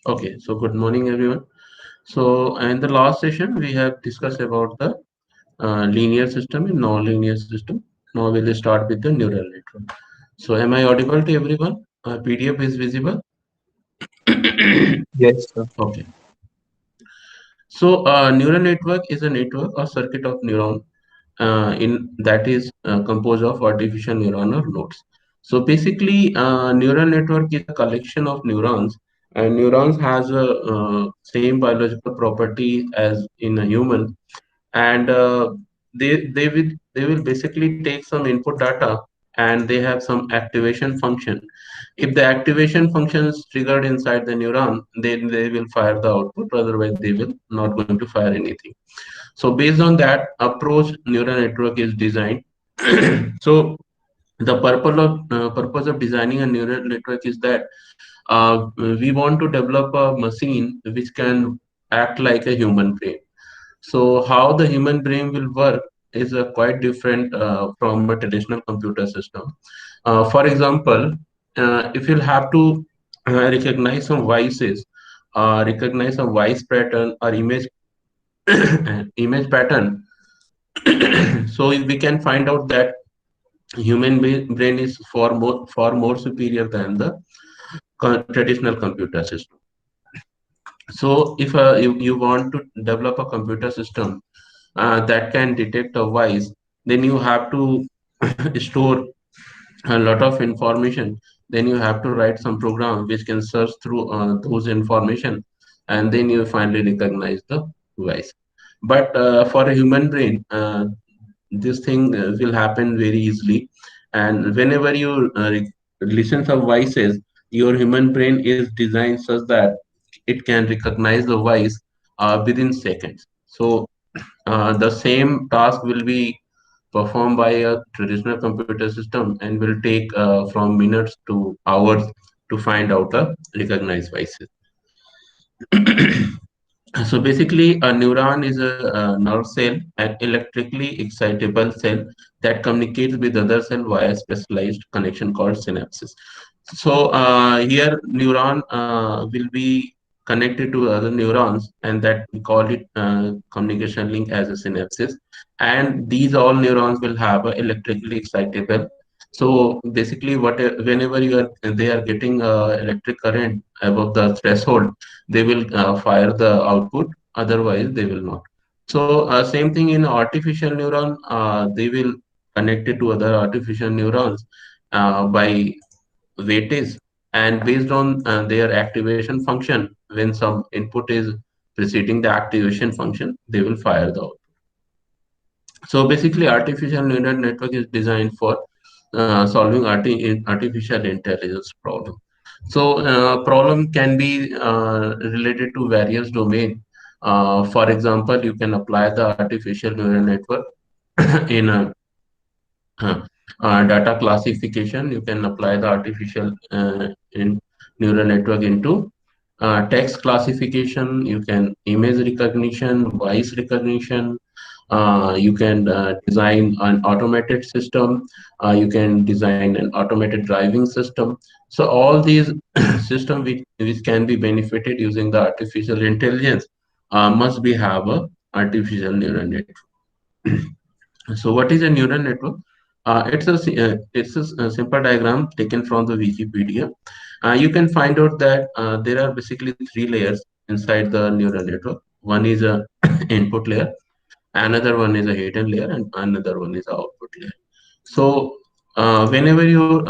Okay, so good morning, everyone. So, in the last session, we have discussed about the linear system and non-linear system. Now, we'll start with the neural network. So, am I audible to everyone? PDF is visible? Yes, sir. Okay. So, neural network is a network or circuit of neuron in that is composed of artificial neuron or nodes. So basically, neural network is a collection of neurons, and neurons has a same biological property as in a human, and they will basically take some input data, and they have some activation function. If the activation function is triggered inside the neuron, then they will fire the output. Otherwise, they will not going to fire anything. So based on that approach, neural network is designed. So the purpose of designing a neural network is that we want to develop a machine which can act like a human brain. So how the human brain will work is quite different from a traditional computer system. For example, if you'll have to recognize some voices, recognize a voice pattern or image image pattern, so we can find out that brain is far more superior than the traditional computer system. So if you want to develop a computer system that can detect a voice, then you have to store a lot of information. Then you have to write some program which can search through those information, and then you finally recognize the voice. But for a human brain, this thing will happen very easily. And whenever you listen some voices, your human brain is designed such that it can recognize the voice within seconds. So the same task will be performed by a traditional computer system and will take from minutes to hours to find out a recognized voices. So basically, a neuron is a nerve cell, an electrically excitable cell that communicates with other cell via specialized connection called synapses. So here, neuron will be connected to other neurons, and that we call it communication link as a synapses. And these all neurons will have a electrically excitable. So basically, whenever they are getting electric current above the threshold, they will fire the output. Otherwise, they will not. So same thing in artificial neuron, they will connect it to other artificial neurons by weightage, and based on their activation function, when some input is preceding the activation function, they will fire the output. So basically, artificial neural network is designed for solving artificial intelligence problem. So problem can be related to various domain. For example, you can apply the artificial neural network in uh, data classification. You can apply the artificial in neural network into text classification. You can image recognition, voice recognition. You can design an automated system. You can design an automated driving system. So all these systems which can be benefited using the artificial intelligence must be have a artificial neural network. So what is a neural network? It's a simple diagram taken from the Wikipedia. You can find out that there are basically three layers inside the neural network. One is a input layer, another one is a hidden layer, and another one is a output layer. So whenever you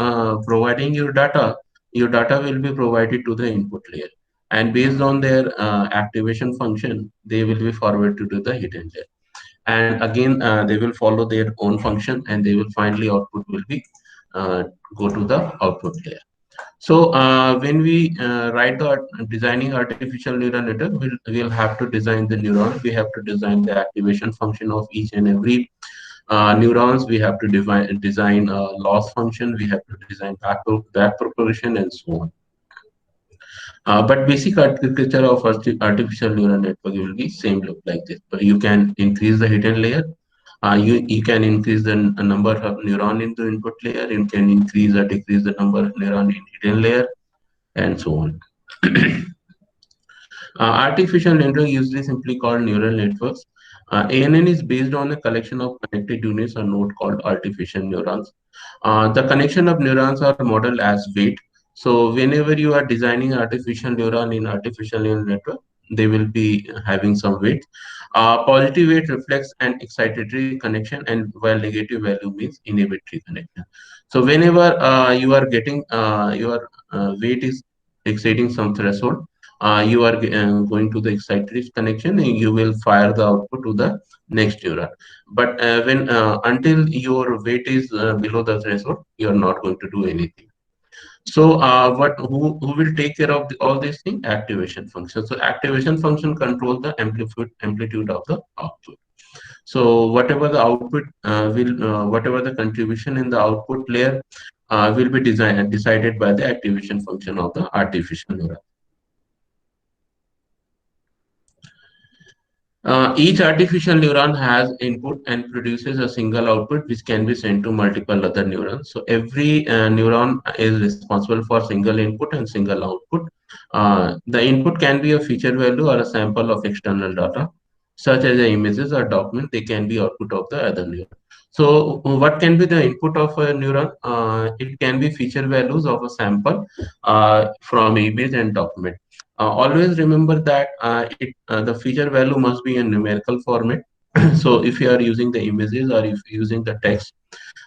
providing your data will be provided to the input layer, and based on their activation function, they will be forwarded to the hidden layer. And again, they will follow their own function, and they will finally output will be uh, go to the output layer. So when we write the designing artificial neural network, we'll have to design the neuron. We have to design the activation function of each and every neurons. We have to design loss function. We have to design back propagation and so on. But basic architecture of artificial neural network will be same look like this. But you can increase the hidden layer. You can increase the number of neuron in the input layer. You can increase or decrease the number of neuron in hidden layer, and so on. Artificial network usually simply called neural networks. ANN is based on a collection of connected units or node called artificial neurons. The connection of neurons are modeled as weight. So whenever you are designing artificial neuron in artificial neural network, they will be having some weight. Positive weight reflects an excitatory connection, and while negative value means inhibitory connection. So whenever you are getting your weight is exceeding some threshold, you are going to the excitatory connection, and you will fire the output to the next neuron. But when until your weight is below the threshold, you are not going to do anything. So what who will take care of all these things? Activation function. So activation function control the amplitude of the output. So whatever the output whatever the contribution in the output layer will be decided by the activation function of the artificial neuron. Each artificial neuron has input and produces a single output which can be sent to multiple other neurons. So every neuron is responsible for single input and single output. The input can be a feature value or a sample of external data, such as the images or document. They can be output of the other neuron. So what can be the input of a neuron? It can be feature values of a sample from image and document. Always remember that the feature value must be in numerical format. So if you are using the images or if using the text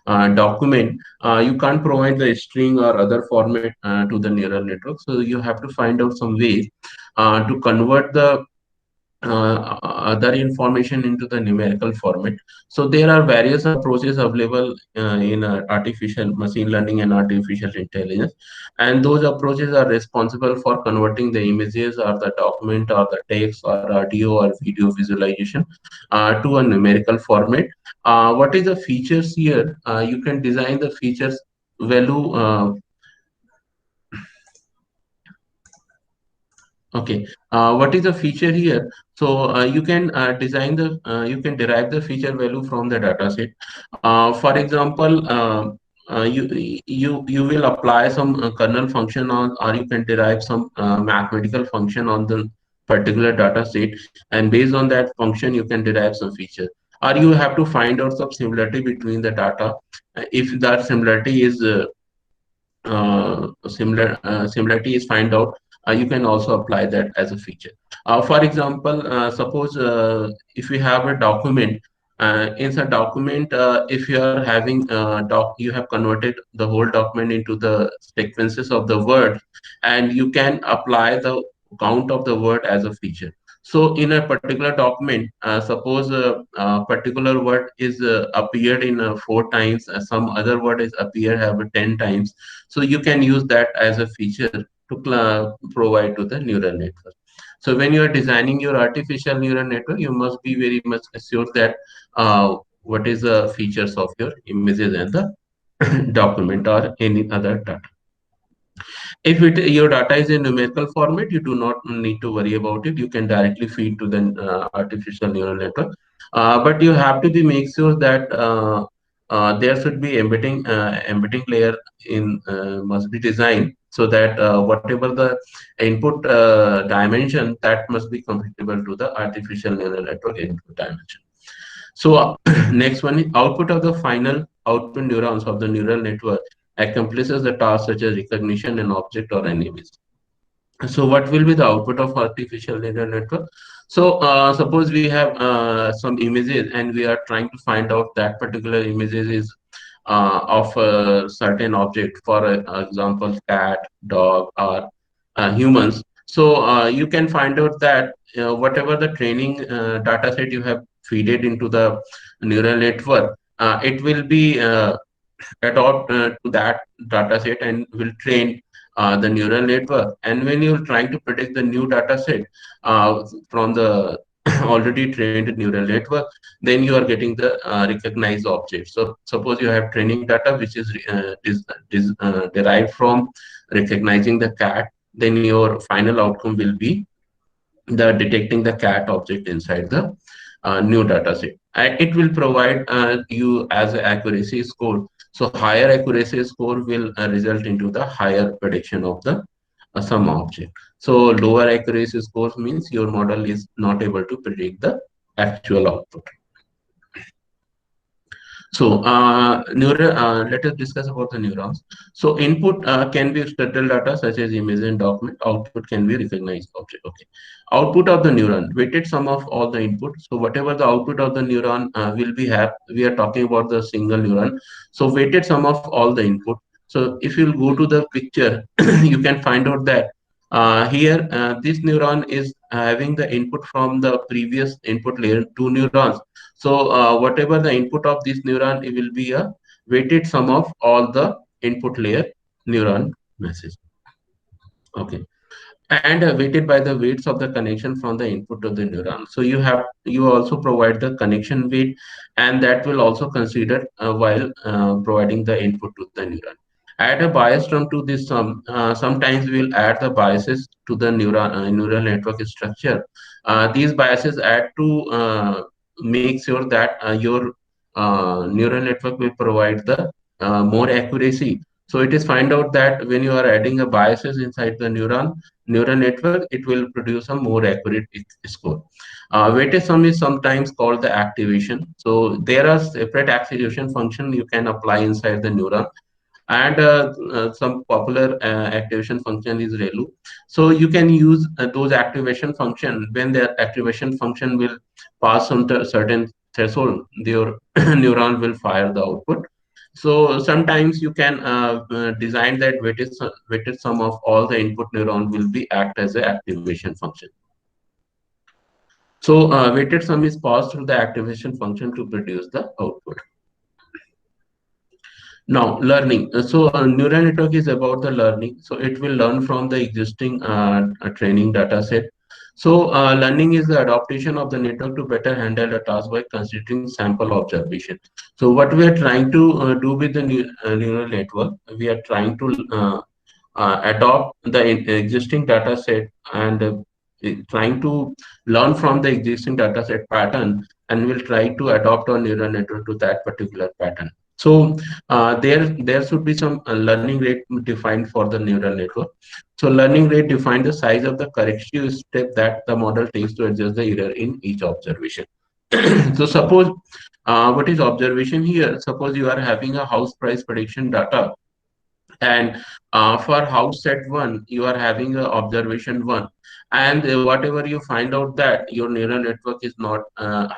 document, you can't provide the string or other format to the neural network. So you have to find out some ways to convert the other information into the numerical format. So there are various approaches available in artificial machine learning and artificial intelligence, and those approaches are responsible for converting the images or the document or the text or audio or video visualization to a numerical format. What is the features here? You can design the features value. Okay, what is the feature here? So you can you can derive the feature value from the data set. For example, you will apply some kernel function on, or you can derive some mathematical function on the particular data set, and based on that function, you can derive some feature. Or you have to find out some similarity between the data. If that similarity is similarity is find out, you can also apply that as a feature. For example, suppose if we have a document, in a document, if you are having you have converted the whole document into the sequences of the word, and you can apply the count of the word as a feature. So in a particular document, suppose a particular word is appeared in 4 times, some other word is appear have 10 times. So you can use that as a feature to provide to the neural network. So when you are designing your artificial neural network, you must be very much assured that what is the features of your images and the document or any other data. If your data is in numerical format, you do not need to worry about it. You can directly feed to the artificial neural network. But you have to be make sure that there should be embedding layer in must be designed so that whatever the input dimension, that must be compatible to the artificial neural network input dimension. So next one is output of the final output neurons of the neural network accomplishes the task such as recognition an object or an image. So what will be the output of artificial neural network? So suppose we have some images and we are trying to find out that particular images is of a certain object, for example, cat, dog, or humans. So you can find out that whatever the training data set you have feed it into the neural network, it will be adopt to that data set and will train the neural network. And when you're trying to predict the new data set from the already trained neural network, then you are getting the recognized object. So suppose you have training data which is derived from recognizing the cat, then your final outcome will be the detecting the cat object inside the new data set. It will provide you as an accuracy score. So higher accuracy score will result into the higher prediction of the some object. So lower accuracy scores means your model is not able to predict the actual output. So, let us discuss about the neurons. So, input can be structural data such as image and document. Output can be recognized object. Okay. Output of the neuron, weighted sum of all the input. So, whatever the output of the neuron will be have, we are talking about the single neuron. So, weighted sum of all the input. So, if you go to the picture, you can find out that here this neuron is having the input from the previous input layer, two neurons. So whatever the input of this neuron, it will be a weighted sum of all the input layer neuron message. Okay, and weighted by the weights of the connection from the input to the neuron. So you also provide the connection weight, and that will also consider while providing the input to the neuron. Add a bias term to this sum. Sometimes we will add the biases to the neural network structure. These biases add to make sure that your neural network will provide the more accuracy. So it is find out that when you are adding a biases inside the neural network, it will produce a more accurate score. Weighted sum is sometimes called the activation. So there are separate activation function you can apply inside the neuron, and some popular activation function is ReLU. So you can use those activation function. When the activation function will pass some certain threshold, your neuron will fire the output. So sometimes you can design that weighted sum of all the input neuron will be act as a activation function. So weighted sum is passed through the activation function to produce the output. Now, learning. So, neural network is about the learning. So, it will learn from the existing training data set. So, learning is the adaptation of the network to better handle a task by considering sample observation. So, what we are trying to do with the neural network, we are trying to adopt the existing data set and trying to learn from the existing data set pattern, and will try to adopt our neural network to that particular pattern. So there should be some learning rate defined for the neural network. So learning rate defines the size of the corrective step that the model takes to adjust the error in each observation. So suppose what is observation here? Suppose you are having a house price prediction data, and for house set one you are having a observation one, and whatever you find out that your neural network is not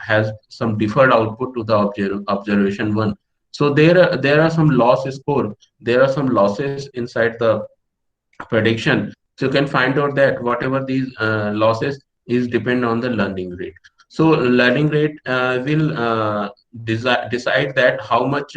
has some deferred output to the observation one. So there are some loss score, there are some losses inside the prediction. So you can find out that whatever these losses is depend on the learning rate. So learning rate will decide that how much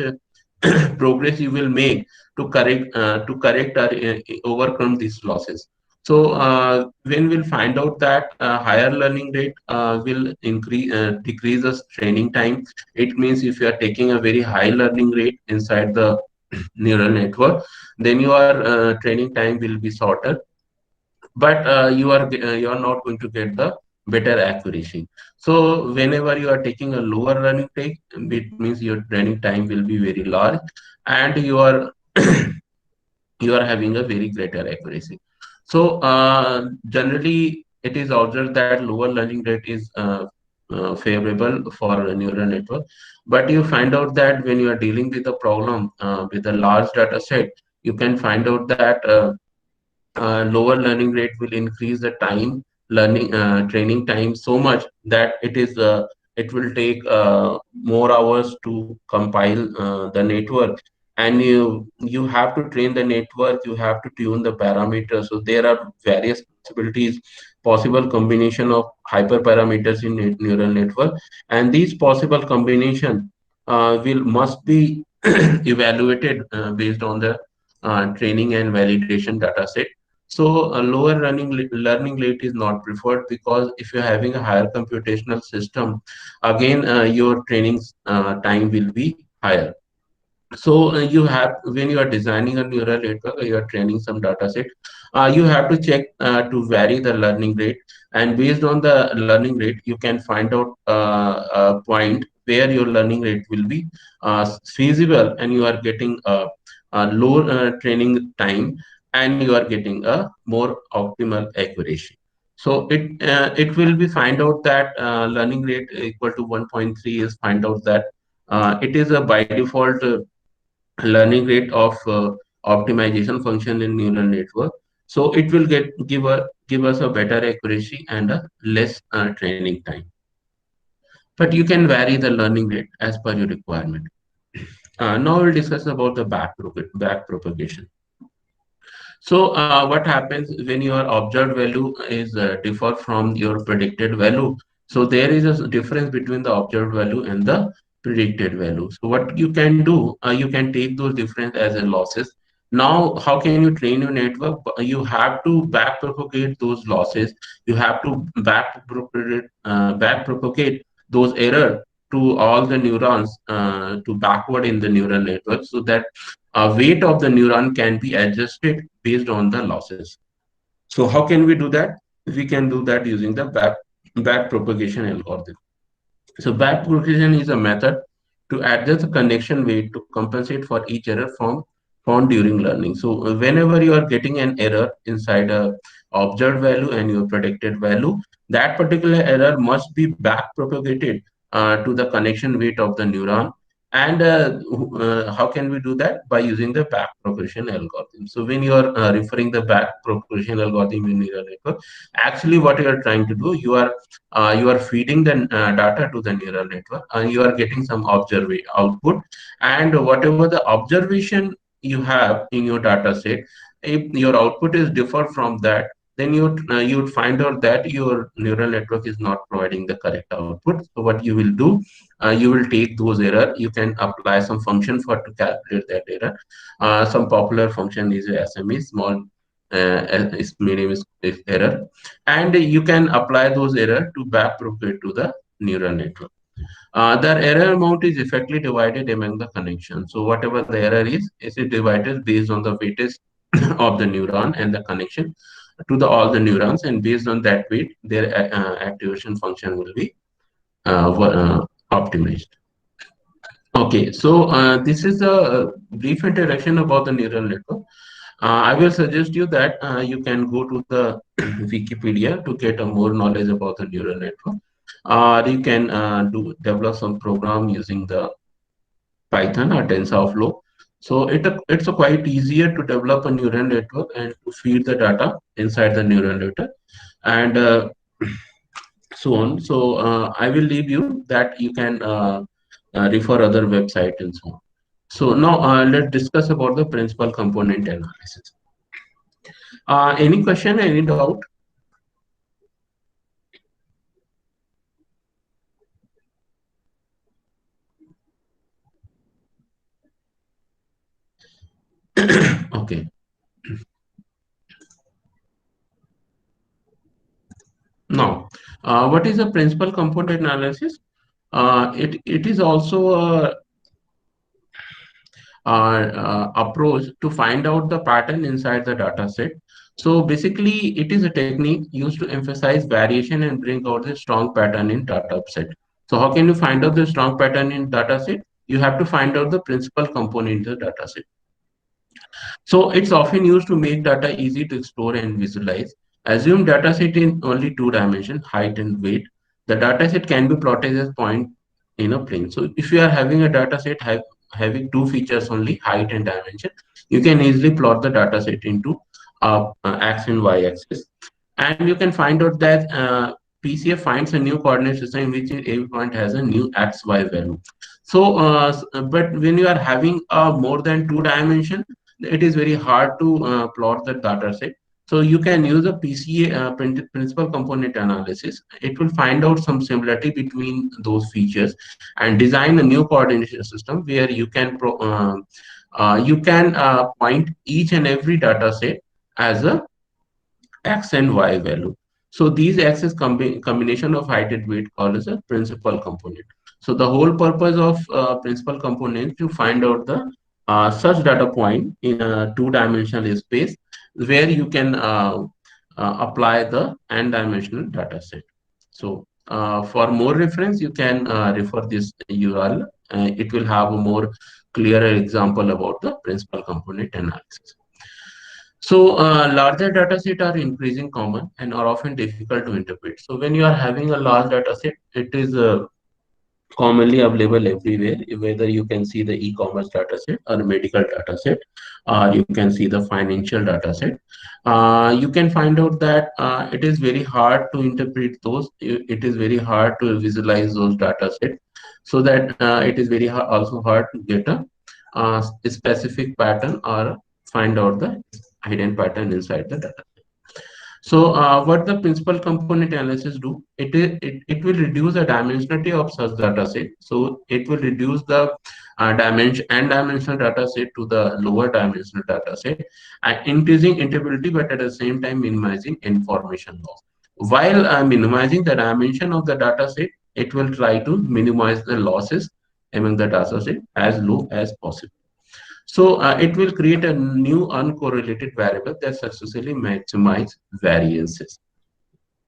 progress you will make to correct or overcome these losses. So when we'll find out that higher learning rate will increase decrease the training time. It means if you are taking a very high learning rate inside the neural network, then your training time will be shorter, but you are not going to get the better accuracy. So whenever you are taking a lower learning rate, it means your training time will be very large, and you are you are having a very greater accuracy. So generally, it is observed that lower learning rate is favorable for a neural network. But you find out that when you are dealing with a problem with a large data set, you can find out that lower learning rate will increase the time learning training time so much that it will take more hours to compile the network, and you have to train the network, you have to tune the parameters. So there are various possibilities, possible combination of hyperparameters in neural network, and these possible combination will must be evaluated based on the training and validation data set. So a lower learning rate is not preferred, because if you're having a higher computational system, again your training time will be higher. So you have, when you are designing a neural network or you are training some data set, you have to check to vary the learning rate, and based on the learning rate you can find out a point where your learning rate will be feasible, and you are getting a low training time, and you are getting a more optimal accuracy. So it will be find out that learning rate equal to 1.3 is find out that it is a by default learning rate of optimization function in neural network. So it will give us a better accuracy and a less training time. But you can vary the learning rate as per your requirement. Now we'll discuss about the back propagation. So what happens when your observed value is differ from your predicted value? So there is a difference between the observed value and the predicted value. So what you can do, you can take those difference as a losses. Now, how can you train your network? You have to back propagate those losses. You have to back propagate those error to all the neurons to backward in the neural network so that weight of the neuron can be adjusted based on the losses. So how can we do that? We can do that using the back propagation algorithm. So back propagation is a method to adjust the connection weight to compensate for each error found during learning. So whenever you are getting an error inside a observed value and your predicted value, that particular error must be back propagated to the connection weight of the neuron. And how can we do that? By using the back propagation algorithm. So when you are referring the back propagation algorithm in neural network, actually what you are trying to do, you are feeding the data to the neural network and you are getting some observation output, and whatever the observation you have in your data set, if your output is different from that, then you would find out that your neural network is not providing the correct output. So what you will do, you will take those error, you can apply some function for to calculate that error. Some popular function is SME, small is medium is error, and you can apply those error to back propagate to the neural network. The error amount is effectively divided among the connections. So whatever the error is it divided based on the weightage of the neuron and the connection to the all the neurons, and based on that weight, their activation function will be optimized. Okay, so this is a brief introduction about the neural network. I will suggest you that you can go to the Wikipedia to get a more knowledge about the neural network. You can develop some program using the Python or TensorFlow. So it's a quite easier to develop a neural network and to feed the data inside the neural network and so on. So I will leave you that you can refer other website and so on. So now let's discuss about the principal component analysis. Any question, any doubt? Okay. Now, what is the principal component analysis? It is also a approach to find out the pattern inside the data set. So basically, it is a technique used to emphasize variation and bring out the strong pattern in data set. So how can you find out the strong pattern in data set? You have to find out the principal component in the data set. So it's often used to make data easy to explore and visualize. Assume data set in only two dimensions, height and weight. The data set can be plotted as point in a plane. So if you are having a data set having two features only, height and dimension, you can easily plot the data set into x and y axis. And you can find out that PCF finds a new coordinate system in which every point has a new XY value. So, but when you are having a more than two dimension, it is very hard to plot the data set. So you can use a PCA principal component analysis. It will find out some similarity between those features and design a new coordination system where you can point each and every data set as a x and y value. So these x is combination of height and weight called as a principal component. So the whole purpose of principal component to find out the such data point in a two-dimensional space where you can apply the n-dimensional data set. So for more reference, you can refer this URL. It will have a more clearer example about the principal component analysis. So larger data set are increasing common and are often difficult to interpret. So when you are having a large data set, it is commonly available everywhere, whether you can see the e-commerce data set or medical data set, or you can see the financial data set. You can find out that it is very hard to interpret those. It is very hard to visualize those data sets, so that it is very also hard to get a specific pattern or find out the hidden pattern inside the data. So what the principal component analysis do, it will reduce the dimensionality of such data set. So it will reduce the dimension and dimensional data set to the lower dimensional data set, and increasing interpretability, but at the same time minimizing information loss. While minimizing the dimension of the data set, it will try to minimize the losses among the data set as low as possible. So it will create a new uncorrelated variable that successfully maximize variances.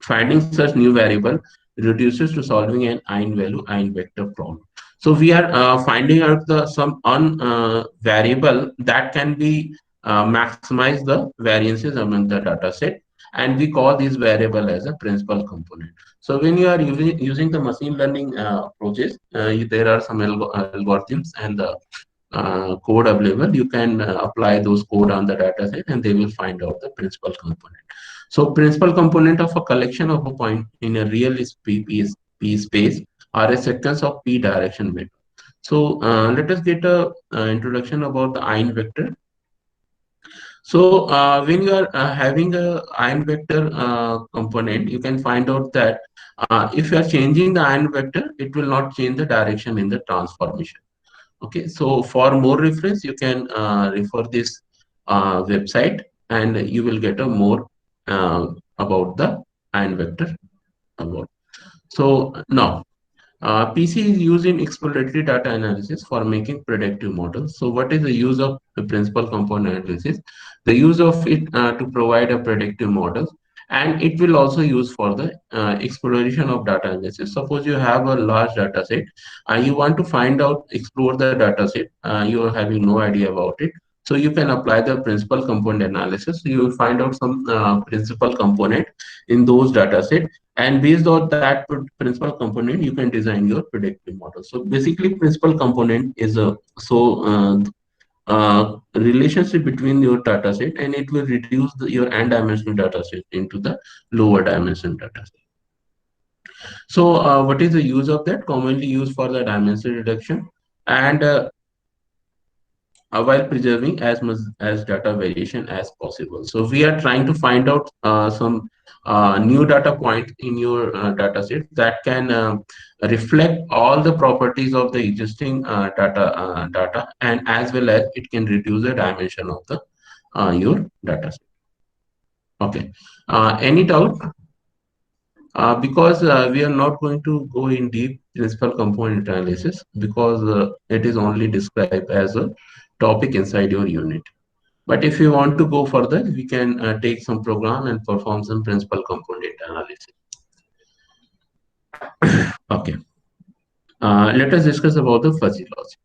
Finding such new variable reduces to solving an eigenvalue eigenvector problem. So we are finding out the some un variable that can be maximize the variances among the data set, and we call this variable as a principal component. So when you are using the machine learning approaches, there are some algorithms and the code available. You can apply those code on the data set, and they will find out the principal component. So principal component of a collection of a point in a real P space are a sequence of P direction vector. So let us get a introduction about the eigenvector. So when you are having a eigenvector component, you can find out that if you are changing the eigenvector, it will not change the direction in the transformation. Okay, so for more reference, you can refer this website, and you will get a more about the iron vector about. So now, PC is used in exploratory data analysis for making predictive models. So what is the use of the principal component analysis? The use of it to provide a predictive model, and it will also use for the exploration of data analysis. Suppose you have a large data set, you want to find out, explore the data set, you are having no idea about it. So you can apply the principal component analysis. So you will find out some principal component in those data set, and based on that principal component, you can design your predictive model. So basically, principal component is a relationship between your data set, and it will reduce your n dimensional data set into the lower dimension data set. So what is the use of that? Commonly used for the dimension reduction, and while preserving as much as data variation as possible. So we are trying to find out some new data point in your data set that can reflect all the properties of the existing data, and as well as it can reduce the dimension of the your data set. Okay. Any doubt? Because we are not going to go in deep principal component analysis, because it is only described as a topic inside your unit. But if you want to go further, we can take some program and perform some principal component analysis. Okay. Let us discuss about the fuzzy logic.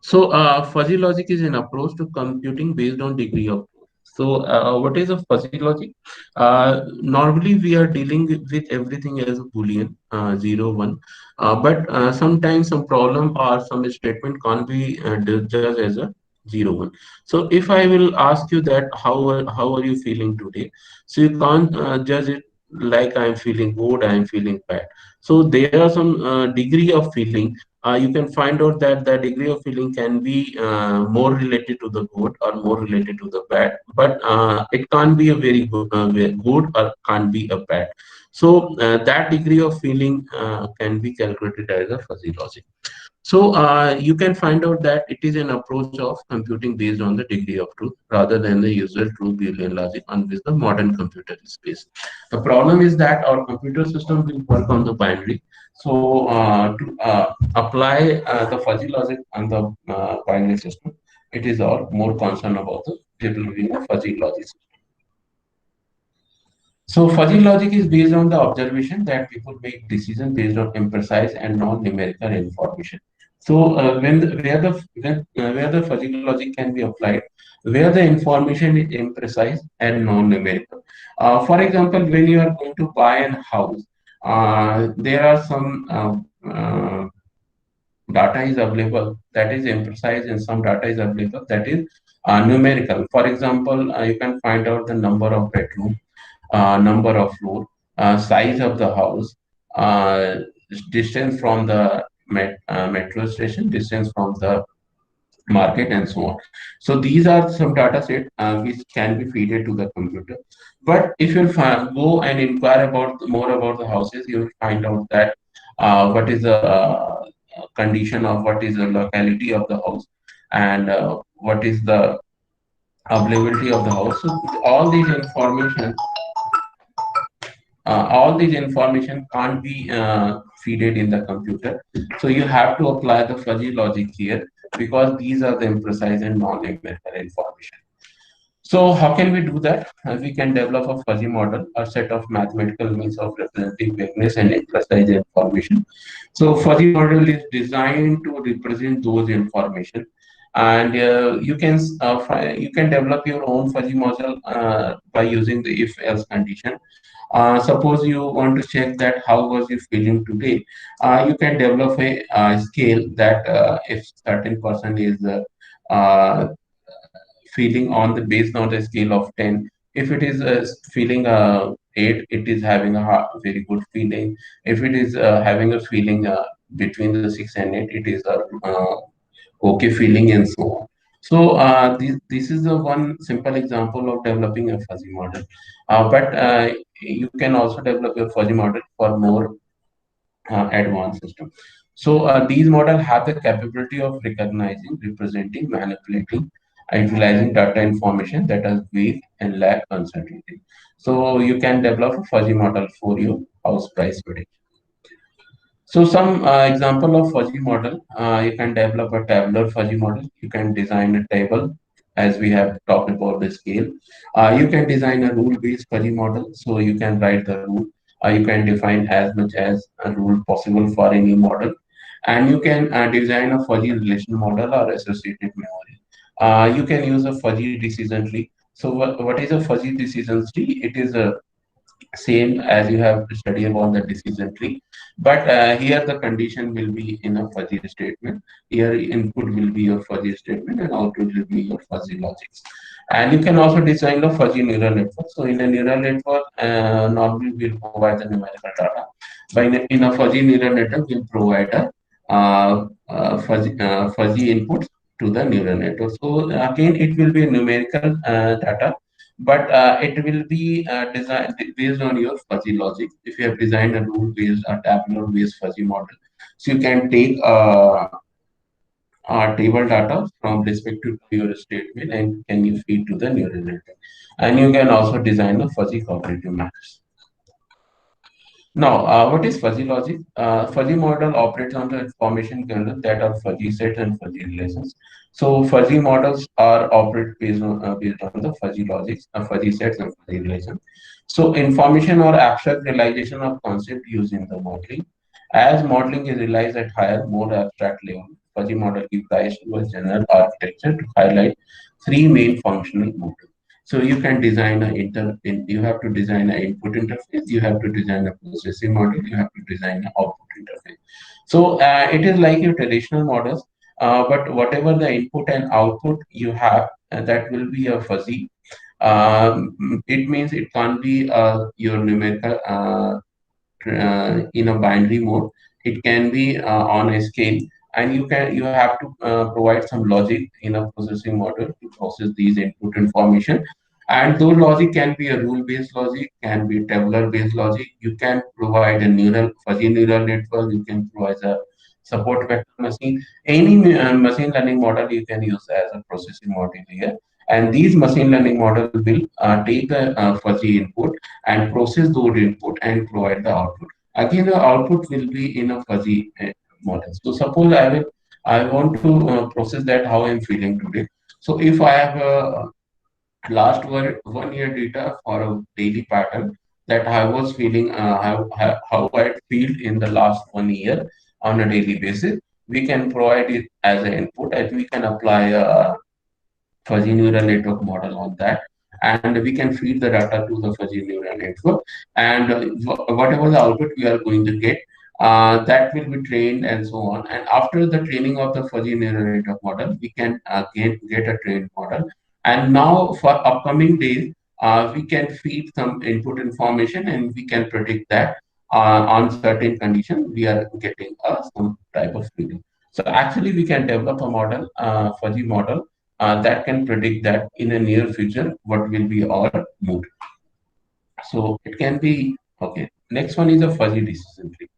So fuzzy logic is an approach to computing based on degree of truth. So what is a fuzzy logic? Normally we are dealing with everything as a Boolean, 0, 1. But sometimes some problem or some statement can't be judged as a 0, 1. So if I will ask you that how are you feeling today? So you can't judge it like I'm feeling good, I'm feeling bad. So there are some degree of feeling. You can find out that the degree of feeling can be more related to the good or more related to the bad, but it can't be a very good or can't be a bad. So that degree of feeling can be calculated as a fuzzy logic. So you can find out that it is an approach of computing based on the degree of truth rather than the usual true Boolean logic on which the modern computer is based. The problem is that our computer system will work on the binary. So to apply the fuzzy logic on the binary system, it is our more concern about the developing a fuzzy logic. So fuzzy logic is based on the observation that people make decisions based on imprecise and non-numerical information. So where the fuzzy logic can be applied, where the information is imprecise and non-numerical. For example, when you are going to buy a house, there are some data is available that is imprecise, and some data is available that is numerical. For example, you can find out the number of bedroom, number of floor, size of the house, uh, distance from the metro station, distance from the market, and so on. So these are some data set which can be fed to the computer. But if you go and inquire about more about the houses, you will find out that what is the condition of what is the locality of the house, and what is the availability of the house. So all these information can't be fed in the computer. So you have to apply the fuzzy logic here, because these are the imprecise and non-numerical information. So how can we do that? We can develop a fuzzy model, a set of mathematical means of representing vagueness and imprecise information. So fuzzy model is designed to represent those information, and you can develop your own fuzzy model by using the if-else condition. Suppose you want to check that how was you feeling today. You can develop a scale that if certain person is uh, feeling on the based on the scale of 10. If it is feeling 8, it is having a very good feeling. If it is having a feeling between the 6 and 8, it is a okay feeling, and so on. So this is the one simple example of developing a fuzzy model. But you can also develop a fuzzy model for more advanced system. So these models have the capability of recognizing, representing, manipulating, and utilizing data information that is weak and lack uncertainty. So you can develop a fuzzy model for your house price prediction. So some example of fuzzy model, you can develop a tabular fuzzy model. You can design a table as we have talked about the scale. You can design a rule-based fuzzy model. So you can write the rule. You can define as much as a rule possible for any model. And you can design a fuzzy relation model or associated memory. You can use a fuzzy decision tree. So what is a fuzzy decision tree? It is a same as you have to study about the decision tree, but here the condition will be in a fuzzy statement. Here input will be your fuzzy statement, and output will be your fuzzy logics. And you can also design a fuzzy neural network. So in a neural network, normally we'll provide the numerical data, but in a fuzzy neural network we'll provide a fuzzy inputs to the neural network. So again, it will be a numerical data, but it will be designed based on your fuzzy logic. If you have designed a rule-based or tabular-based fuzzy model, so you can take table data from respective to your statement and can you feed to the neural network. And you can also design a fuzzy cognitive maps. Now, what is fuzzy logic? Fuzzy model operates on the information kernel that are fuzzy sets and fuzzy relations. So fuzzy models are operate based on the fuzzy logics, fuzzy sets and fuzzy relations. So information or abstract realization of concept used in the modeling. As modeling is realized at higher, more abstract level, fuzzy model gives rise to a general architecture to highlight three main functional modules. So you can design you have to design an input interface, you have to design a processing model, you have to design an output interface. So it is like your traditional models, but whatever the input and output you have, that will be a fuzzy. It means it can't be your numerical in a binary mode. It can be on a scale, and you have to provide some logic in a processing model to process these input information. And those logic can be a rule-based logic, can be tabular-based logic. You can provide a fuzzy neural network. You can provide a support vector machine. Any machine learning model you can use as a processing model here. And these machine learning model will take the fuzzy input and process those input and provide the output. Again, the output will be in a fuzzy model. So suppose I want to process that how I'm feeling today. So if I have a last 1 year data for a daily pattern that I was feeling, how I feel in the last 1 year on a daily basis, we can provide it as an input and we can apply fuzzy neural network model on that, and we can feed the data to the fuzzy neural network, and whatever the output we are going to get, that will be trained and so on. And after the training of the fuzzy neural network model, we can get a trained model. And now for upcoming days, we can feed some input information and we can predict that on certain condition we are getting some type of feeding. So actually we can develop a model, fuzzy model, that can predict that in the near future what will be our mood. So it can be okay. Next one is a fuzzy decision tree.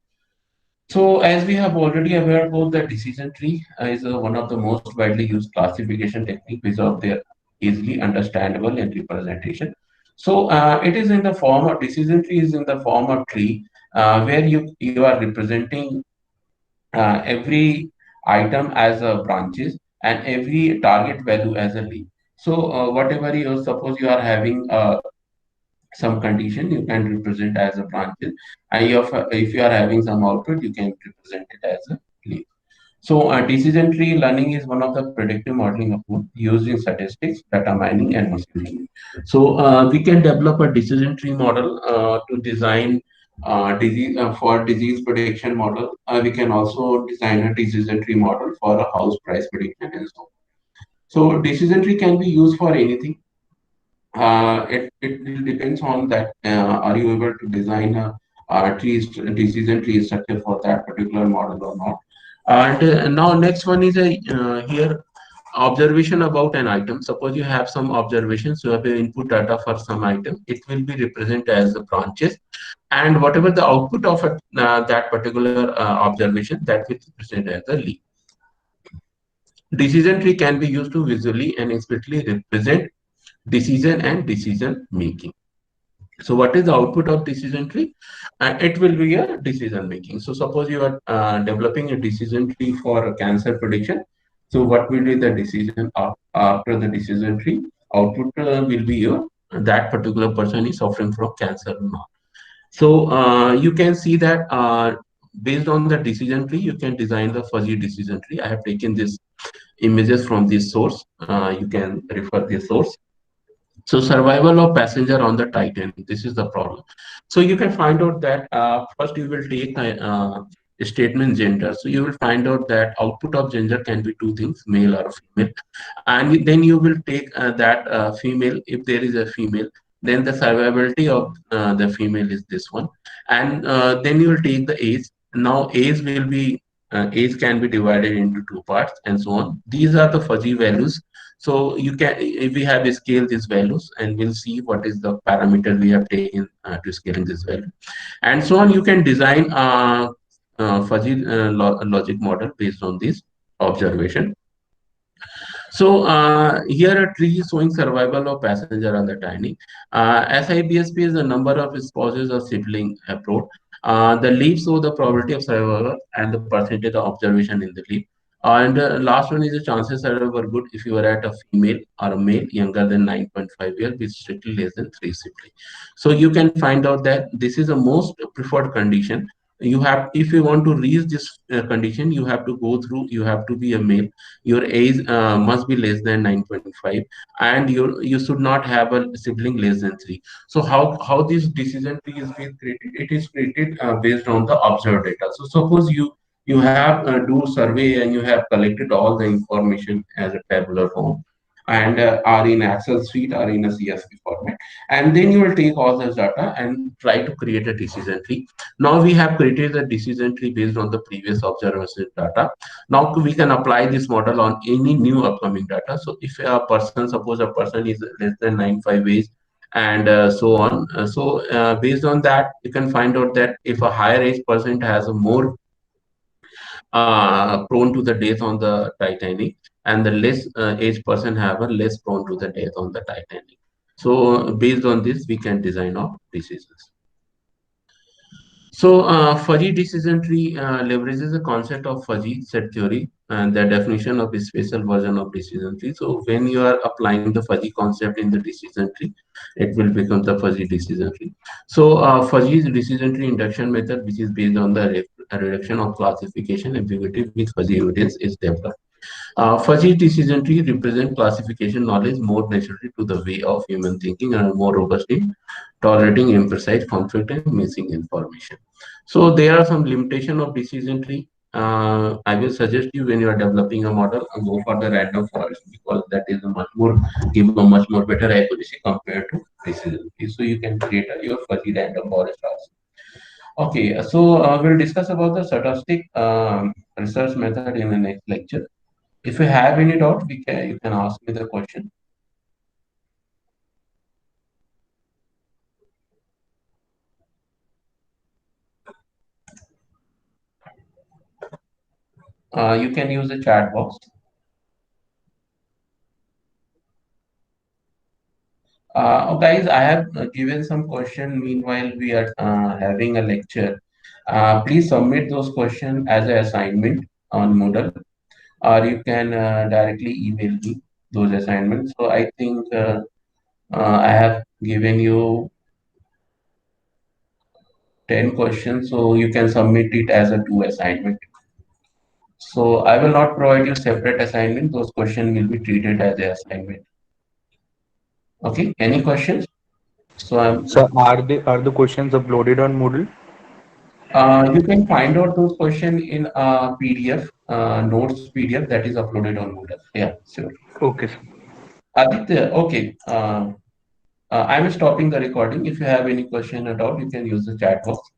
So as we have already aware about, the decision tree is one of the most widely used classification technique because of their easily understandable and representation. So it is in the form of decision tree is in the form of tree where you are representing every item as a branches and every target value as a leaf. So whatever you suppose you are having some condition, you can represent as a branches, and if you are having some output, you can represent it as a leaf. So decision tree learning is one of the predictive modeling approach used in statistics, data mining, and machine learning. So we can develop a decision tree model to design disease for disease prediction model. We can also design a decision tree model for a house price prediction and so on. So decision tree can be used for anything. It will depends on that. Are you able to design decision tree structure for that particular model or not? And now next one is a here observation about an item. Suppose you have some observations, you have your input data for some item. It will be represented as the branches, and whatever the output of that particular observation, that will be presented as a leaf. Decision tree can be used to visually and explicitly represent decision and decision making. So what is the output of decision tree? It will be a decision making. So suppose you are developing a decision tree for a cancer prediction. So what will be the decision after the decision tree? Output will be your that particular person is suffering from cancer or not. So you can see that based on the decision tree, you can design the fuzzy decision tree. I have taken these images from this source. You can refer this source. So survival of passenger on the Titanic. This is the problem. So you can find out that first you will take a statement gender. So you will find out that output of gender can be two things, male or female, and then you will take that female. If there is a female, then the survivability of the female is this one, and then you will take the age. Now age will be age can be divided into two parts and so on. These are the fuzzy values. So you can, if we have scale these values, and we'll see what is the parameter we have taken to scaling this value, and so on. You can design fuzzy logic model based on this observation. So here a tree is showing survival of passenger on the tiny. SIBSP is the number of spouses or sibling abroad. The leaves show the probability of survival and the percentage of observation in the leaf. And last one is the chances survival were good if you were at a female or a male younger than 9.5 years with strictly less than 3 siblings. So you can find out that this is the most preferred condition. You have, if you want to reach this condition, you have to go through, you have to be a male, your age must be less than 9.5, and you should not have a sibling less than 3. So how this decision tree is being created? It is created based on the observed data. So suppose you have do survey and you have collected all the information as a tabular form, and are in Excel sheet or in a CSV format, and then you will take all this data and try to create a decision tree. Now we have created a decision tree based on the previous observation data. Now we can apply this model on any new upcoming data. So if a person, suppose a person is less than 9.5 age, and so on. So based on that, you can find out that if a higher age person has a more prone to the death on the Titanic, and the less age person have a less prone to the death on the Titanic. So based on this, we can design our decisions. So fuzzy decision tree leverages the concept of fuzzy set theory and the definition of a special version of decision tree. So when you are applying the fuzzy concept in the decision tree, it will become the fuzzy decision tree. So fuzzy decision tree induction method, which is based on the reduction of classification ambiguity with fuzzy evidence, is developed. Fuzzy decision tree represent classification knowledge more naturally to the way of human thinking and are more robust in tolerating imprecise conflict and missing information. So there are some limitation of decision tree. I will suggest you when you are developing a model, go for the random forest because that is a much more give a much more better accuracy compared to decision tree. So you can create your fuzzy random forest also. Okay, so we'll discuss about the stochastic research method in the next lecture. If you have any doubt, you can ask me the question. You can use the chat box. Guys, I have given some question. Meanwhile, we are having a lecture. Please submit those questions as an assignment on Moodle, or you can directly email me those assignments. So I think I have given you 10 questions, so you can submit it as a two assignment. So I will not provide you separate assignment. Those questions will be treated as an assignment. Okay, any questions? So So are the questions uploaded on Moodle? you can find out those questions in a PDF, notes PDF that is uploaded on Moodle. Yeah, sure. Okay, sir. Aditya, okay. I'm stopping the recording. If you have any question at all, you can use the chat box.